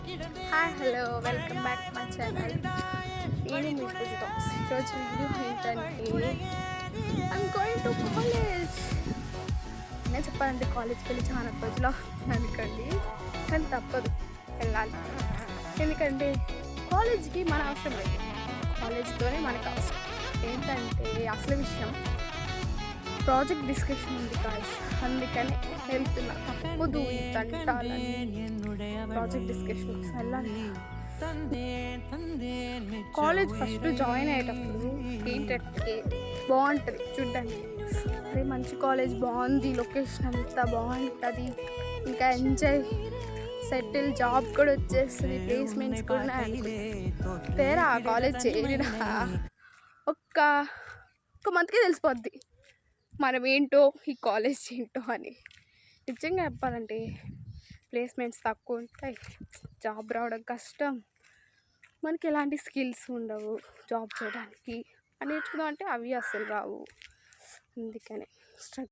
Hi hello welcome back to my channel. నేను మీ పూజిత. ఈరోజు video ఏంటంటే ఐఎమ్ గోయింగ్ టు కాలేజ్. నేను చెప్పాలంటే కాలేజ్కి వెళ్ళి చాలా రోజులు అనుకోండి, కానీ తప్పదు, వెళ్ళాలి. ఎందుకంటే కాలేజ్కి మన అవసరం లేదు, కాలేజ్తోనే మనకు అవసరం. ఏంటంటే అసలు విషయం ప్రాజెక్ట్ డిస్కషన్ ఉంది కాదు, అందుకనే వెళ్తున్నా. తప్పదు ఈ తంటాలని. ప్రాజెక్ట్ డిస్కషన్స్ వెళ్ళాలి. కాలేజ్ ఫస్ట్ జాయిన్ అయ్యేటప్పుడు ఏంటంటే బాగుంటుంది చూడ్డానికి. అదే మంచి కాలేజ్ బాగుంది, లొకేషన్ అంతా బాగుంటుంది, ఇంకా ఎంజాయ్, సెటిల్, జాబ్ కూడా వచ్చేస్తుంది, ప్లేస్మెంట్స్ కూడా తేరా ఆ కాలేజ్ చేరిన ఒక్క మంత్కి తెలిసిపోద్ది మనం ఏంటో, ఈ కాలేజ్ ఏంటో అని. నిజంగా చెప్పాలంటే ప్లేస్మెంట్స్ తక్కువ ఉంటాయి, జాబ్ రావడం కష్టం, మనకి ఎలాంటి స్కిల్స్ ఉండవు జాబ్ చేయడానికి. అని నేర్చుకుందాం అంటే అవి అస్సలు రావు. అందుకనే